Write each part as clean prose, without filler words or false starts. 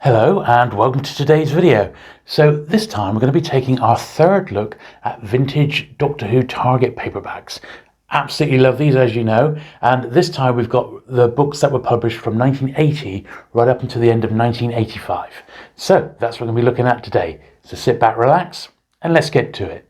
Hello and welcome to today's video. So this time we're going to be taking our third look at vintage Doctor Who Target paperbacks. Absolutely love these, as you know, and this time we've got the books that were published from 1980 right up until the end of 1985. So that's what we're going to be looking at today. So sit back, relax, and let's get to it.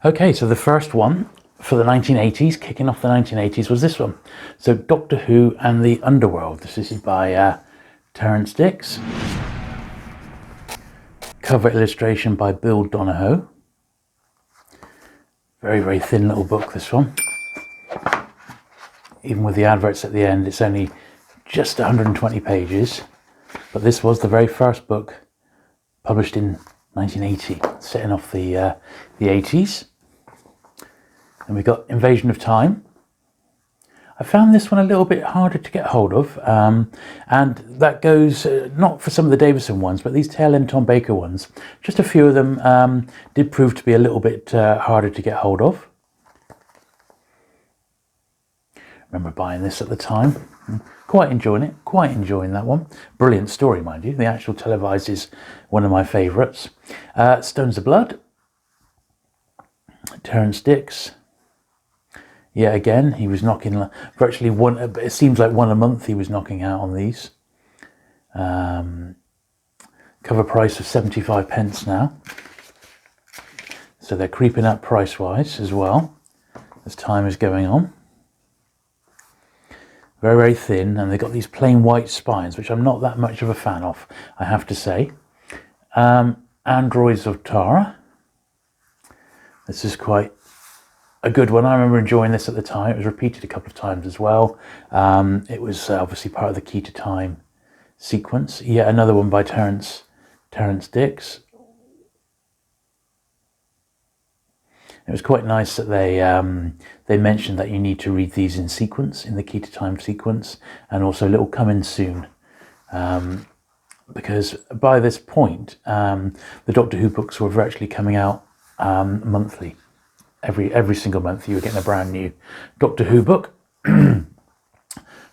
Okay, so the first one for the 1980s, kicking off the 1980s, was this one. So Doctor Who and the Underworld. This is by Terrance Dicks. Cover illustration by Bill Donohoe. Very, very thin little book, this one. Even with the adverts at the end, it's only just 120 pages. But this was the very first book published in 1980, setting off the 80s. And we've got Invasion of Time. I found this one a little bit harder to get hold of, and that goes not for some of the Davison ones, but these tail end Tom Baker ones. Just a few of them did prove to be a little bit harder to get hold of. Remember buying this at the time, quite enjoying that one. Brilliant story, mind you. The actual televised is one of my favourites. Stones of Blood, Terrance Dicks. Yeah, again, he was knocking virtually one, it seems like one a month he was knocking out on these. Cover price of 75 pence now. So they're creeping up price-wise as well, as time is going on. Very, very thin, and they've got these plain white spines, which I'm not that much of a fan of, I have to say. Androids of Tara. This is quite a good one. I remember enjoying this at the time. It was repeated a couple of times as well. It was obviously part of the Key to Time sequence. Yet another one by Terrance Dicks. It was quite nice that they mentioned that you need to read these in sequence, in the Key to Time sequence, and also little coming soon. Because by this point, the Doctor Who books were virtually coming out monthly. Every single month you were getting a brand new Doctor Who book.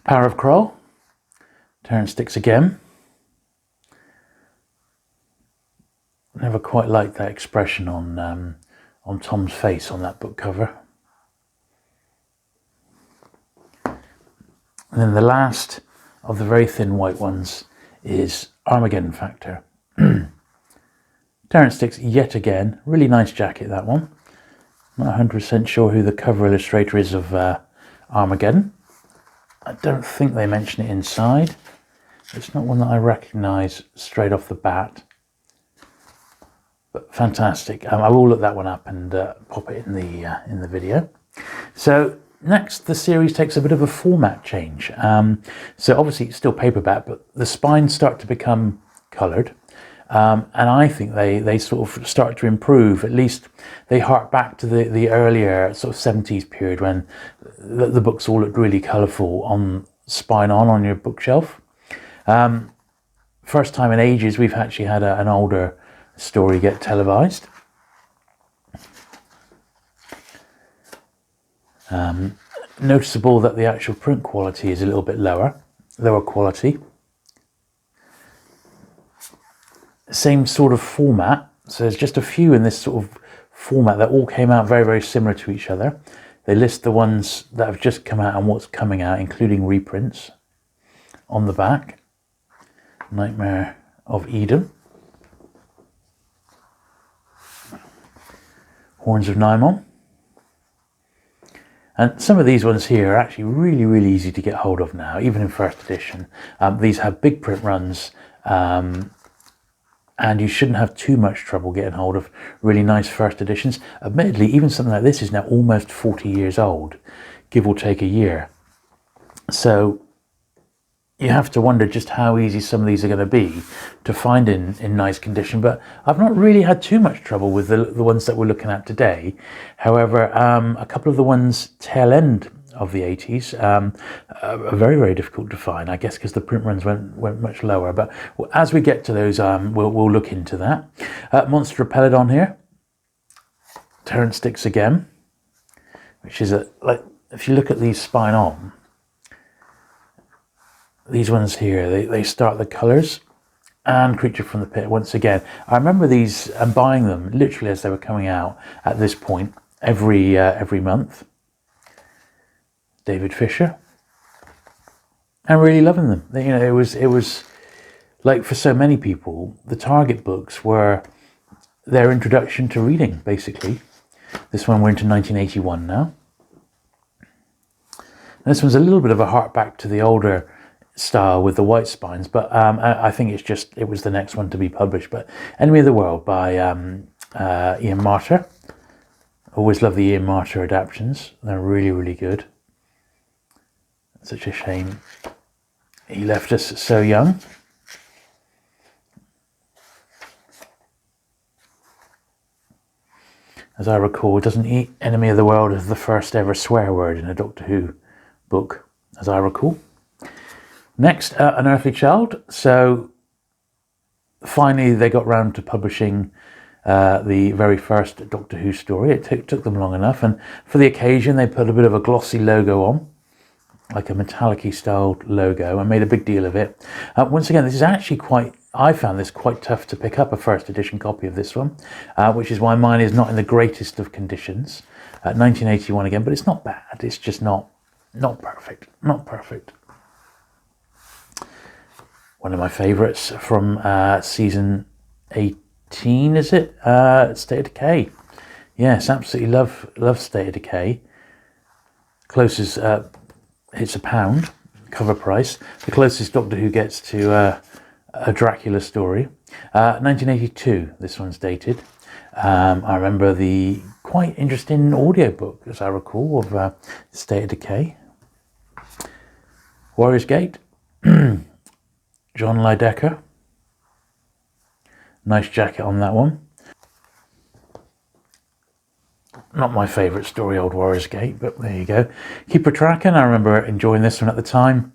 Power of Kroll, Terrance Dicks again. Never quite liked that expression on Tom's face on that book cover. And then the last of the very thin white ones is Armageddon Factor. Terrance Dicks yet again. Really nice jacket, that one. Not 100% sure who the cover illustrator is of Armageddon. I don't think they mention it inside. It's not one that I recognise straight off the bat. But fantastic. I will look that one up and pop it in the video. So next, the series takes a bit of a format change. So obviously it's still paperback, but the spines start to become coloured. And I think they sort of start to improve. At least they hark back to the earlier sort of 70s period when the books all looked really colourful on spine on your bookshelf. First time in ages we've actually had an older story get televised. Noticeable that the actual print quality is a little bit lower quality. Same sort of format, so there's just a few in this sort of format that all came out very, very similar to each other. They list the ones that have just come out and what's coming out, including reprints on the back. Nightmare of Eden, Horns of Nimon, and some of these ones here are actually really, really easy to get hold of now, even in first edition. These have big print runs, and you shouldn't have too much trouble getting hold of really nice first editions. Admittedly, even something like this is now almost 40 years old, give or take a year. So you have to wonder just how easy some of these are going to be to find in nice condition. But I've not really had too much trouble with the ones that we're looking at today. However, a couple of the ones tail end of the 80s. Very, very difficult to find, I guess, because the print runs went much lower. But as we get to those, we'll look into that. Monster Repellidon here. Terrence Dicks again, which is like, if you look at these spine on, these ones here, they start the colours. And Creature from the Pit once again. I remember these and buying them literally as they were coming out at this point every month. David Fisher. And really loving them. You know, it was like, for so many people, the Target books were their introduction to reading, basically. This one, we're into 1981 now. And this one's a little bit of a hark back to the older style with the white spines, but I think it was the next one to be published. But Enemy of the World by Ian Marter. Always love the Ian Marter adaptions. They're really, really good. Such a shame he left us so young. As I recall, doesn't Enemy of the World is the first ever swear word in a Doctor Who book, as I recall. Next, An Earthly Child. So finally they got round to publishing the very first Doctor Who story. It took them long enough, and for the occasion they put a bit of a glossy logo on, like a metallic-y styled logo, and made a big deal of it. Once again, this is actually I found this quite tough to pick up a first edition copy of this one, which is why mine is not in the greatest of conditions. 1981 again, but it's not bad. It's just not perfect. Not perfect. One of my favourites from season 18, is it? State of Decay. Yes, absolutely love State of Decay. Closest, it's £1 cover price. The closest Doctor Who gets to a Dracula story. 1982, this one's dated. I remember the quite interesting audiobook, as I recall, of State of Decay. Warrior's Gate. John Lydecker. Nice jacket on that one. Not my favourite story, Old Warrior's Gate, but there you go. Keeper Traken, I remember enjoying this one at the time.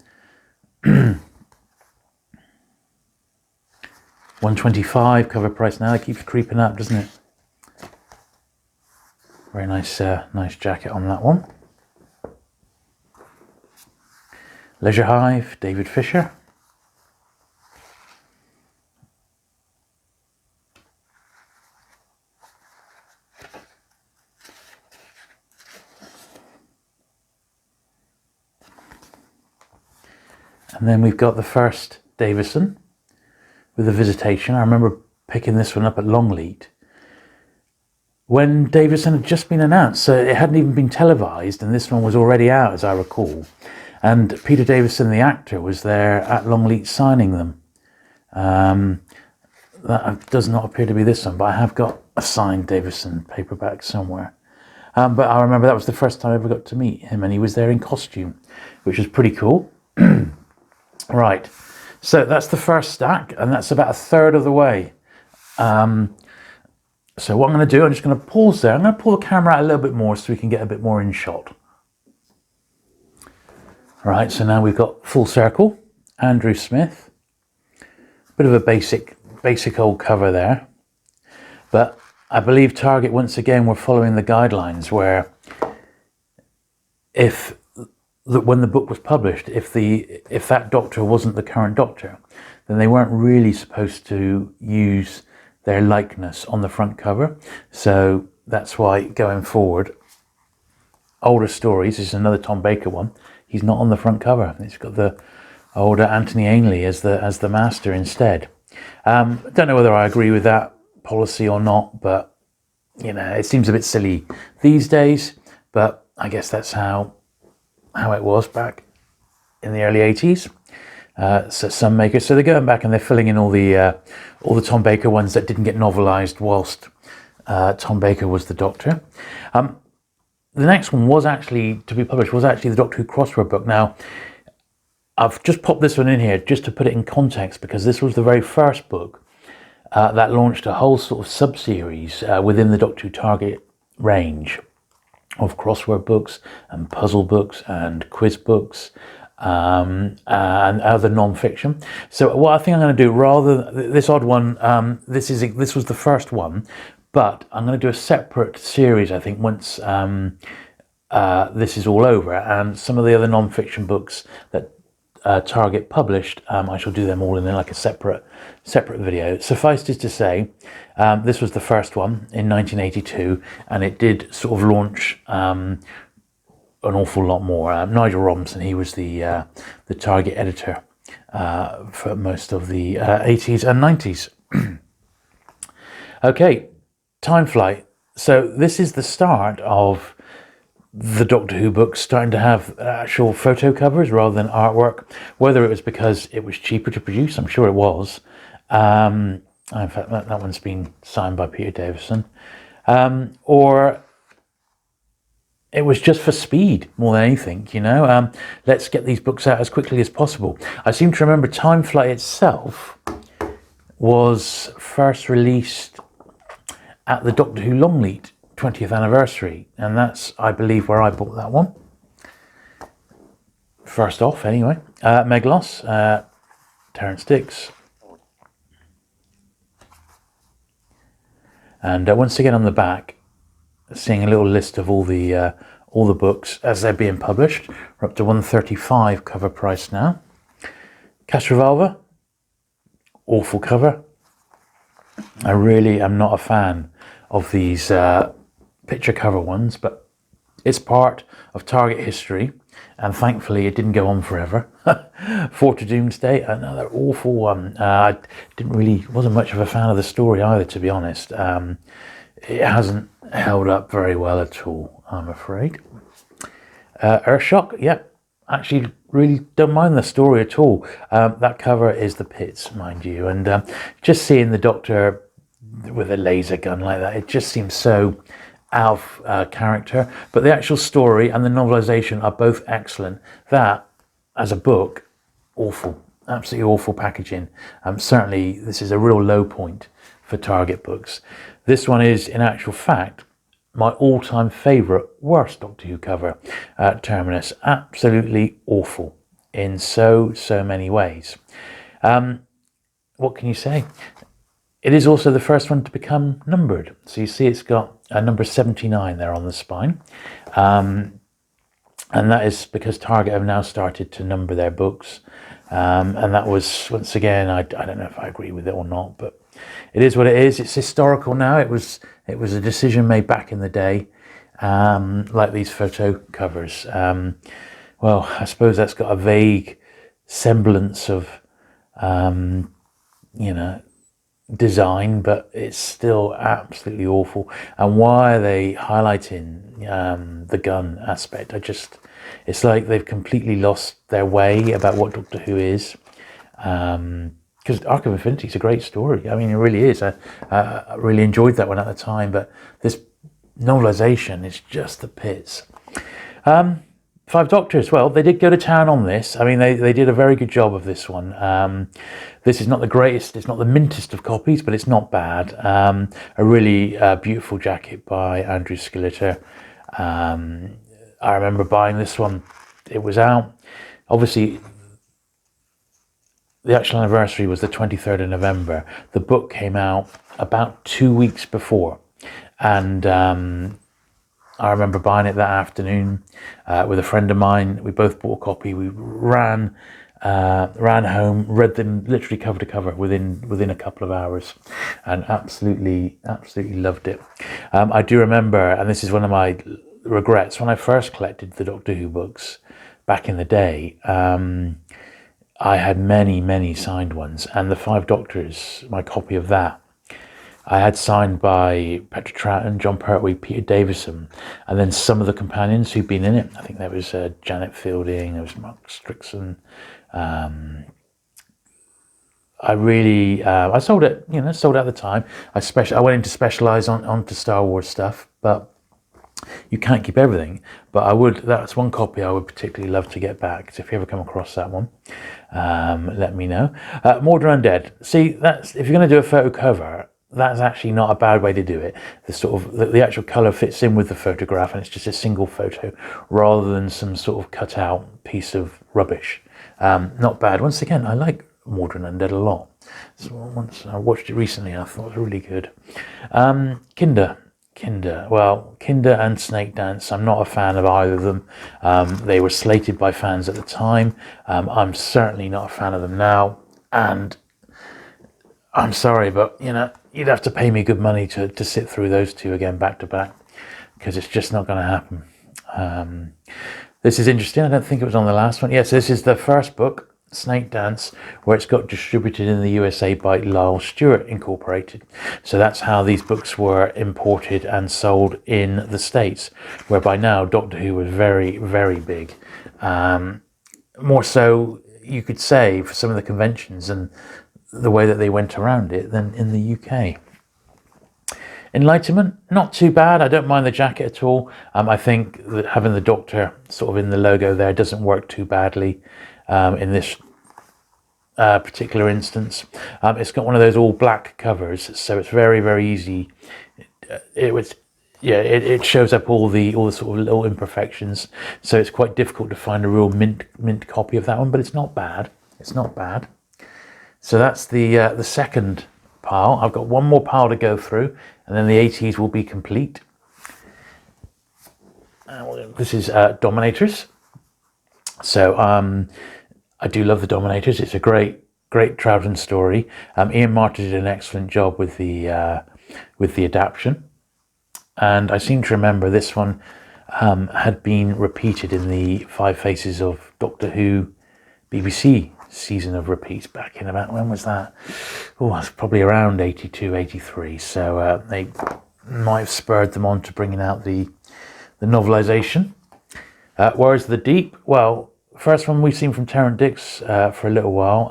125 cover price now. It keeps creeping up, doesn't it? Very nice, nice jacket on that one. Leisure Hive, David Fisher. And then we've got the first Davison with the Visitation. I remember picking this one up at Longleat when Davison had just been announced, so it hadn't even been televised, and this one was already out, as I recall. And Peter Davison, the actor, was there at Longleat signing them. That does not appear to be this one, but I have got a signed Davison paperback somewhere. But I remember that was the first time I ever got to meet him, and he was there in costume, which was pretty cool. Right, so that's the first stack, and that's about a third of the way. So what I'm going to do, I'm just going to pause there. I'm going to pull the camera out a little bit more so we can get a bit more in shot. Right, so now we've got full circle, Andrew Smith. Bit of a basic old cover there. But I believe Target once again were following the guidelines where when the book was published, if that Doctor wasn't the current Doctor, then they weren't really supposed to use their likeness on the front cover. So that's why going forward, older stories, this is another Tom Baker one, he's not on the front cover. It's got the older Anthony Ainley as the master instead. Don't know whether I agree with that policy or not, but you know, it seems a bit silly these days, but I guess that's how it was back in the early 80s. So some makers, so they're going back and they're filling in all the Tom Baker ones that didn't get novelized whilst Tom Baker was the Doctor. The next one was actually to be published was actually the Doctor Who Crossword Book. Now I've just popped this one in here just to put it in context, because this was the very first book that launched a whole sort of sub-series within the Doctor Who Target range, of crossword books and puzzle books and quiz books, and other non-fiction. So what I think I'm going to do, rather this odd one, this was the first one, but I'm going to do a separate series, I think, once this is all over, and some of the other non-fiction books that Target published, I shall do them all in like a separate video. Suffice it to say, this was the first one in 1982, and it did sort of launch an awful lot more. Nigel Robinson, he was the Target editor for most of the 80s and 90s. Okay, Time Flight. So this is the start of the Doctor Who books starting to have actual photo covers rather than artwork, whether it was because it was cheaper to produce, I'm sure it was. In fact, that one's been signed by Peter Davison. Or it was just for speed more than anything, you know. Let's get these books out as quickly as possible. I seem to remember Time Flight itself was first released at the Doctor Who Longleat 20th anniversary, and that's, I believe, where I bought that one first off anyway. Meglos, Terrance Dicks, and once again on the back, seeing a little list of all the books as they're being published. We're up to 135 cover price now. Castrovalva, awful cover. I really am not a fan of these picture cover ones, but it's part of Target history, and thankfully it didn't go on forever. Fort of Doomsday, another awful one. I wasn't much of a fan of the story either, to be honest. It hasn't held up very well at all, I'm afraid. Earthshock, yep, actually really don't mind the story at all. That cover is the pits, mind you, and just seeing the Doctor with a laser gun like that, it just seems so out of character. But the actual story and the novelization are both excellent. That, as a book, awful, absolutely awful packaging. Certainly this is a real low point for Target books. This one is, in actual fact, my all-time favourite worst Doctor Who cover, Terminus. Absolutely awful in so many ways. What can you say? It is also the first one to become numbered. So you see it's got number 79 there on the spine. And that is because Target have now started to number their books. And that was, once again, I don't know if I agree with it or not, but it is what it is. It's historical now. It was a decision made back in the day, like these photo covers. Well, I suppose that's got a vague semblance of, design, but it's still absolutely awful. And why are they highlighting the gun aspect? It's like they've completely lost their way about what Doctor Who is. Because Arc of Infinity is a great story. I mean, it really is. I really enjoyed that one at the time, but this novelization is just the pits. Five Doctors, well, they did go to town on this. I mean, they did a very good job of this one. This is not the greatest, it's not the mintest of copies, but it's not bad. A really beautiful jacket by Andrew Skilleter. I remember buying this one. It was out. Obviously, the actual anniversary was the 23rd of November. The book came out about 2 weeks before. And I remember buying it that afternoon with a friend of mine. We both bought a copy. We ran home, read them literally cover to cover within a couple of hours, and absolutely loved it. I do remember, and this is one of my regrets, when I first collected the Doctor Who books back in the day, I had many signed ones, and the Five Doctors, my copy of that, I had signed by Petra Troughton, John Pertwee, Peter Davison, and then some of the companions who'd been in it. I think there was Janet Fielding, there was Mark Strickson. I sold it, sold out at the time. I went into specialise onto Star Wars stuff, but you can't keep everything. But that's one copy I would particularly love to get back. So if you ever come across that one, let me know. Mordor Undead. See, if you're going to do a photo cover, that's actually not a bad way to do it. The sort of the actual colour fits in with the photograph, and it's just a single photo rather than some sort of cut out piece of rubbish. Not bad. Once again, I like Mordred Undead a lot. So once I watched it recently, and I thought it was really good. Kinder and Snake Dance. I'm not a fan of either of them. They were slated by fans at the time. I'm certainly not a fan of them now, and I'm sorry, but you'd have to pay me good money to sit through those two again back to back, because it's just not going to happen. This is interesting. I don't think it was on the last one. Yes, this is the first book, Snake Dance, where it's got distributed in the USA by Lyle Stewart Incorporated. So that's how these books were imported and sold in the States, where by now Doctor Who was very, very big. More so, you could say, for some of the conventions and the way that they went around it than in the UK. Enlightenment, not too bad. I don't mind the jacket at all. I think that having the Doctor sort of in the logo there doesn't work too badly in this particular instance. It's got one of those all black covers, so it's very, very easy. It shows up all the sort of little imperfections, so it's quite difficult to find a real mint copy of that one, but it's not bad. It's not bad. So that's the second pile. I've got one more pile to go through, and then the 80s will be complete. This is Dominators. So I do love the Dominators. It's a great Troughton story. Ian Martin did an excellent job with the adaptation, and I seem to remember this one had been repeated in the Five Faces of Doctor Who BBC season of repeats back in about, when was that? Oh, it's probably around 82, 83. So they might have spurred them on to bringing out the novelization. Whereas the Deep, well, first one we've seen from Terrance Dicks for a little while.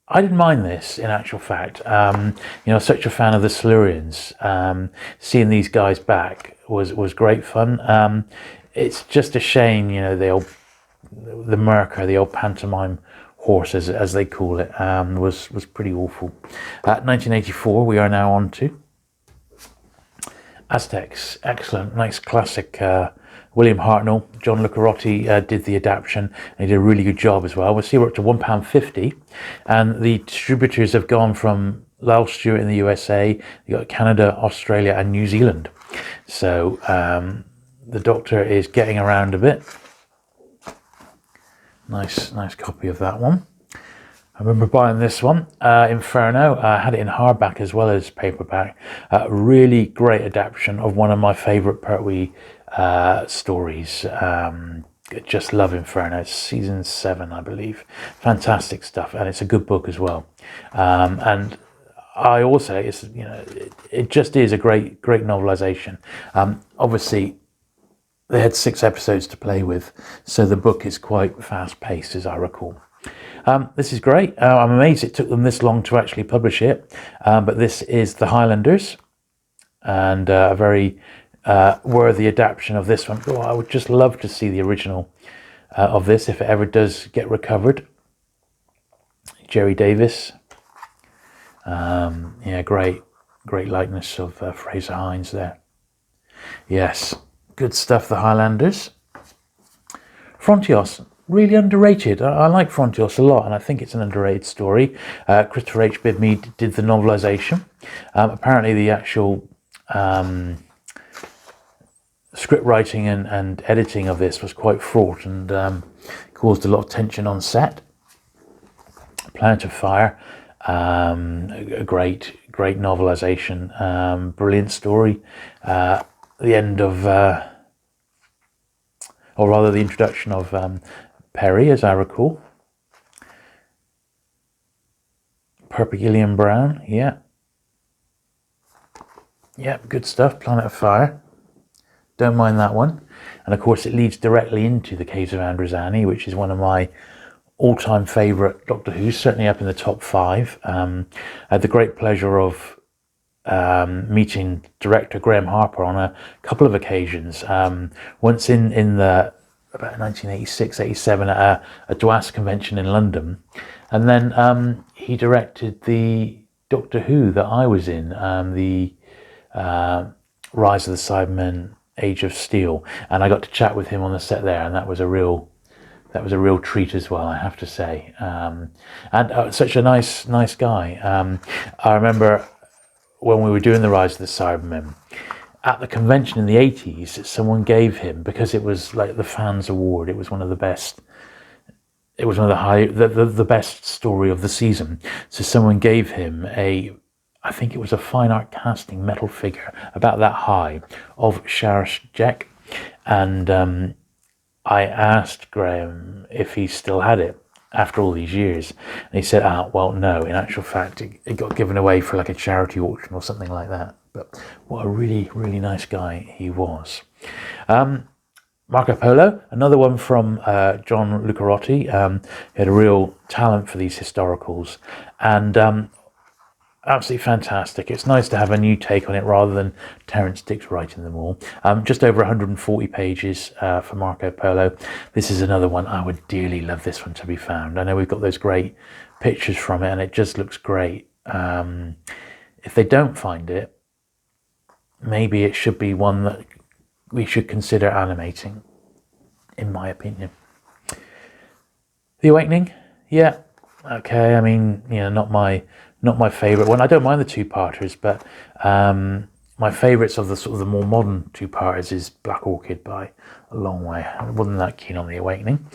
I didn't mind this, in actual fact. Such a fan of the Silurians. Seeing these guys back was great fun. It's just a shame, the Merca, the old pantomime horse, as they call it, was pretty awful. 1984, we are now on to Aztecs. Excellent, nice classic. William Hartnell, John Le Carrotti did the adaptation, and he did a really good job as well. We'll see we're up to £1.50, and the distributors have gone from Lyle Stewart in the USA, you got Canada, Australia, and New Zealand. So the Doctor is getting around a bit. Nice copy of that one. I remember buying this one, Inferno. I had it in hardback as well as paperback. Really great adaptation of one of my favourite Pertwee stories. Just love Inferno. It's season 7, I believe. Fantastic stuff, and it's a good book as well. And I also, it just is a great novelization. Obviously, they had 6 episodes to play with, so the book is quite fast-paced, as I recall. This is great. I'm amazed it took them this long to actually publish it, but this is The Highlanders, and a very worthy adaptation of this one. Oh, I would just love to see the original of this, if it ever does get recovered. Jerry Davis. Great likeness of Fraser Hines there. Yes. Good stuff, The Highlanders. Frontios, really underrated. I like Frontios a lot, and I think it's an underrated story. Christopher H. Bidmead did the novelization. Apparently the actual script writing and editing of this was quite fraught, and caused a lot of tension on set. Planet of Fire, a great novelization, brilliant story. The end of, or rather the introduction of Perry, as I recall. Perpigillion Brown, yeah, good stuff. Planet of Fire, don't mind that one. And of course it leads directly into The Caves of Androzani, which is one of my all-time favourite Doctor Who, certainly up in the top 5. I had the great pleasure of meeting director Graham Harper on a couple of occasions. Once in the about 1986-87 at a DWAS convention in London, and then he directed the Doctor Who that I was in, the Rise of the Cybermen, Age of Steel, and I got to chat with him on the set there, and that was a real treat as well, I have to say. And such a nice guy. I remember when we were doing the Rise of the Cybermen, at the convention in the 80s, someone gave him, because it was like the fans award, it was one of the best, it was one of the best story of the season. So someone gave him I think it was a fine art casting metal figure about that high of Sharash Jack. And I asked Graham if he still had it after all these years. And he said, well, no, in actual fact, it got given away for like a charity auction or something like that. But what a really, really nice guy he was. Marco Polo, another one from John Lucarotti. He had a real talent for these historicals, and absolutely fantastic. It's nice to have a new take on it rather than Terence Dicks writing them all. Just over 140 pages for Marco Polo. This is another one. I would dearly love this one to be found. I know we've got those great pictures from it, and it just looks great. If they don't find it, maybe it should be one that we should consider animating, in my opinion. The Awakening, yeah, okay. I mean, not my favourite one. I don't mind the two-parters, but my favourites of the sort of the more modern two-parters is Black Orchid by a long way. I wasn't that keen on The Awakening.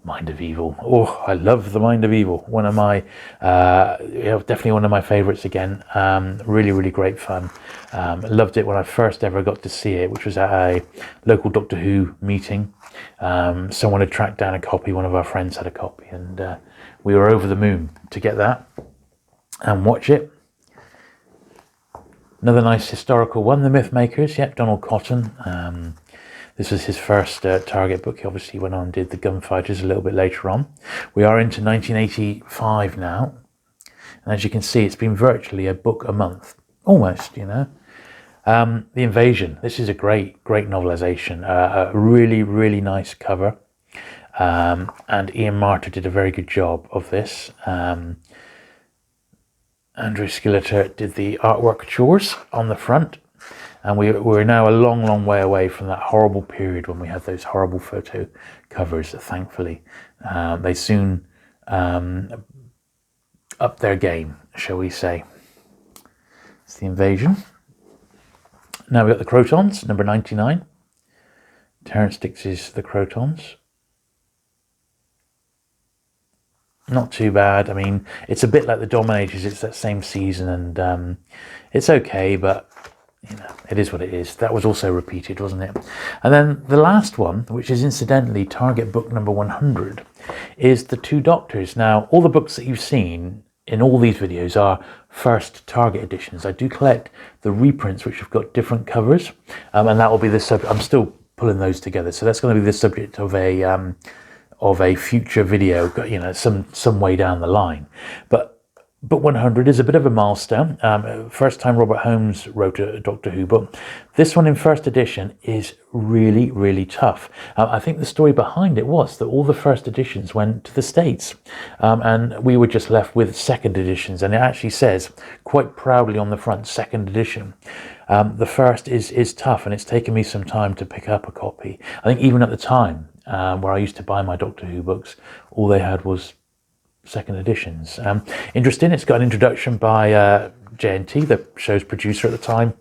Mind of Evil. Oh, I love The Mind of Evil. One of my, definitely one of my favourites again. Really, really great fun. Loved it when I first ever got to see it, which was at a local Doctor Who meeting. Someone had tracked down a copy. One of our friends had a copy, and we were over the moon to get that and watch it. Another nice historical one, The Mythmakers. Yep, Donald Cotton. This was his first Target book. He obviously went on and did The Gunfighters a little bit later on. We are into 1985 now. And as you can see, it's been virtually a book a month. Almost, The Invasion. This is a great novelization. A really, really nice cover. And Ian Marter did a very good job of this. Andrew Skilleter did the artwork chores on the front. And we're now a long way away from that horrible period when we had those horrible photo covers, thankfully. They soon up their game, shall we say. It's The Invasion. Now we've got The Crotons, number 99. Terence Dicks' The Crotons. Not too bad. I mean, it's a bit like The Dominators. It's that same season, and it's okay, but it is what it is. That was also repeated, wasn't it? And then the last one, which is incidentally Target book number 100, is The Two Doctors. Now, all the books that you've seen in all these videos are first Target editions. I do collect the reprints, which have got different covers, and that will be the subject. I'm still pulling those together, so that's going to be the subject of a future video, some way down the line. But Book 100 is a bit of a milestone. First time Robert Holmes wrote a Doctor Who book. This one in first edition is really, really tough. I think the story behind it was that all the first editions went to the States, and we were just left with second editions. And it actually says quite proudly on the front, second edition. The first is tough, and it's taken me some time to pick up a copy. I think even at the time where I used to buy my Doctor Who books, all they had was second editions. Interesting, it's got an introduction by JNT, the show's producer at the time.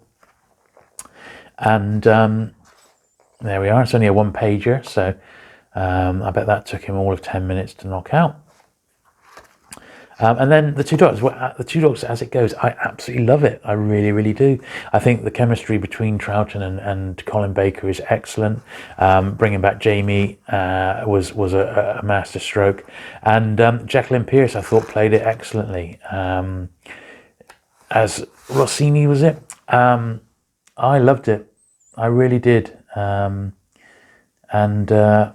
And there we are. It's only a one-pager, so I bet that took him all of 10 minutes to knock out. And then The Two Doctors. The Two Doctors, as it goes, I absolutely love it. I really, really do. I think the chemistry between Troughton and Colin Baker is excellent. Bringing back Jamie was a master stroke. And Jacqueline Pearce, I thought, played it excellently. As Rossini, was it? I loved it. I really did. Yeah, a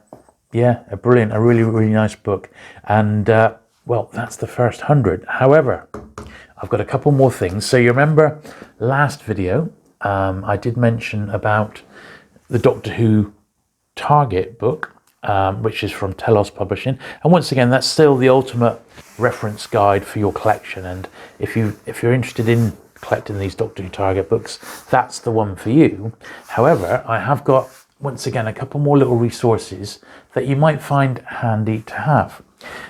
really, really nice book. And well, that's the first 100. However, I've got a couple more things. So you remember last video, I did mention about the Doctor Who Target book, which is from Telos Publishing. And once again, that's still the ultimate reference guide for your collection. And if you're interested in collecting these Doctor Who Target books, that's the one for you. However, I have got, once again, a couple more little resources that you might find handy to have.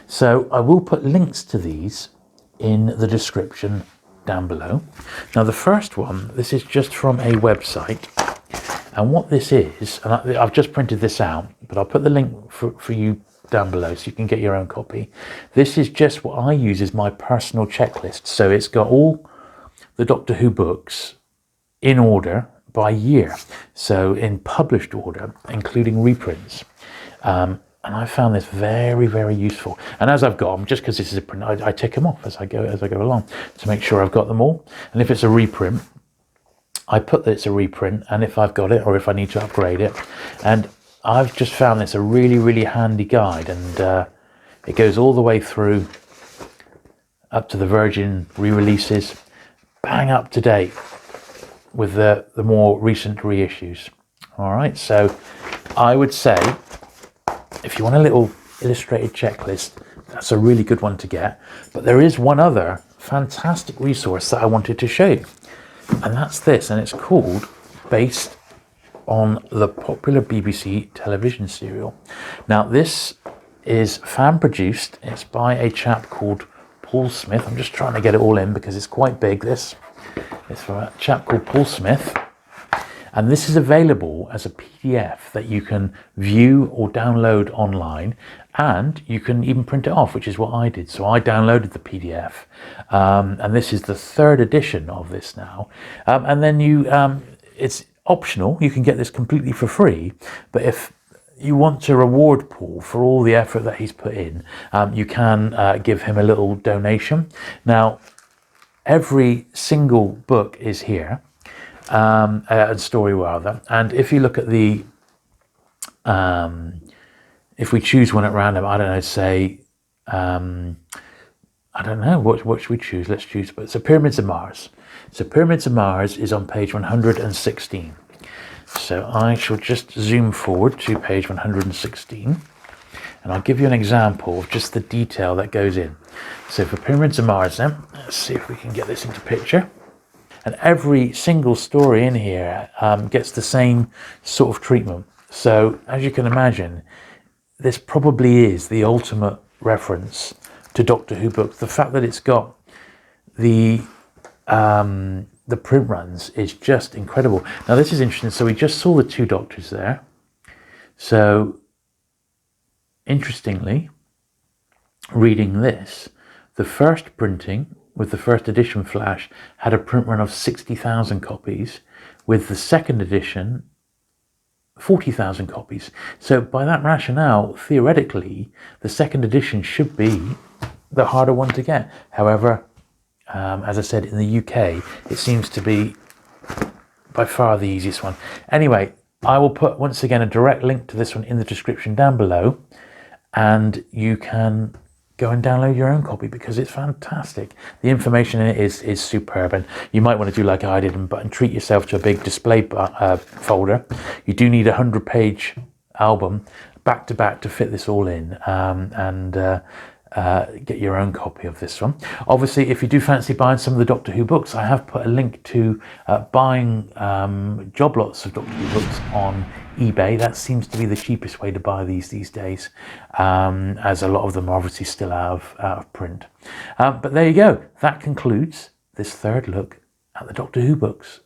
So I will put links to these in the description down below. Now the first one, this is just from a website, and what this is, and I've just printed this out, but I'll put the link for you down below so you can get your own copy. This is just what I use as my personal checklist. So it's got all the Doctor Who books in order by year, so in published order, including reprints. And I found this very, very useful. And as I've got them, just because this is a print, I tick them off as I go along to make sure I've got them all. And if it's a reprint, I put that it's a reprint, and if I've got it or if I need to upgrade it. And I've just found this a really, really handy guide, and it goes all the way through up to the Virgin re-releases, bang up to date with the more recent reissues. All right, so I would say if you want a little illustrated checklist, that's a really good one to get. But there is one other fantastic resource that I wanted to show you, and that's this, and it's called Based on the popular BBC television serial. Now this is fan produced. It's by a chap called Paul Smith. I'm just trying to get it all in because it's quite big. This is from a chap called Paul Smith, and this is available as a PDF that you can view or download online, and you can even print it off, which is what I did. So I downloaded the PDF, and this is the 3rd edition of this now. And then it's optional. You can get this completely for free, but if you want to reward Paul for all the effort that he's put in, you can give him a little donation. Now, every single book is here, and story rather. And if you look at the, if we choose one at random, I don't know, say, I don't know, what should we choose? Let's choose, but so Pyramids of Mars. So Pyramids of Mars is on page 116. So I shall just zoom forward to page 116, and I'll give you an example of just the detail that goes in. So for Pyramids of Mars then, let's see if we can get this into picture. And every single story in here gets the same sort of treatment. So as you can imagine, this probably is the ultimate reference to Doctor Who books. The fact that it's got the print runs is just incredible. Now this is interesting. So we just saw the 2 Doctors there. So interestingly, reading this, the first printing with the 1st edition flash had a print run of 60,000 copies, with the 2nd edition 40,000 copies. So by that rationale, theoretically, the 2nd edition should be the harder one to get. However, as I said, in the UK, it seems to be by far the easiest one. Anyway, I will put, once again, a direct link to this one in the description down below, and you can go and download your own copy because it's fantastic. The information in it is superb, and you might want to do like I did and treat yourself to a big display folder. You do need a 100-page album back to back to fit this all in, and get your own copy of this one. Obviously, if you do fancy buying some of the Doctor Who books, I have put a link to buying job lots of Doctor Who books on eBay. That seems to be the cheapest way to buy these days, as a lot of them are obviously still out of print. But there you go. That concludes this 3rd look at the Doctor Who books.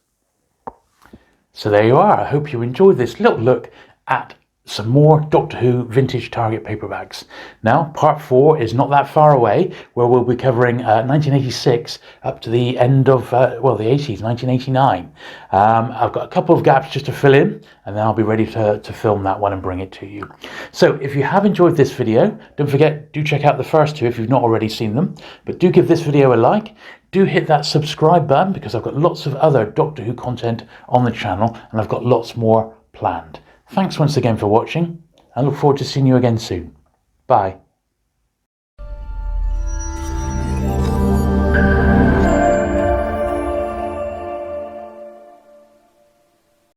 So there you are. I hope you enjoyed this little look at some more Doctor Who vintage Target paperbacks. Now, part 4 is not that far away, where we'll be covering 1986 up to the end of, well, the 80s, 1989. I've got a couple of gaps just to fill in, and then I'll be ready to film that one and bring it to you. So if you have enjoyed this video, don't forget, do check out the first 2 if you've not already seen them, but do give this video a like. Do hit that subscribe button because I've got lots of other Doctor Who content on the channel, and I've got lots more planned. Thanks once again for watching. I look forward to seeing you again soon. Bye.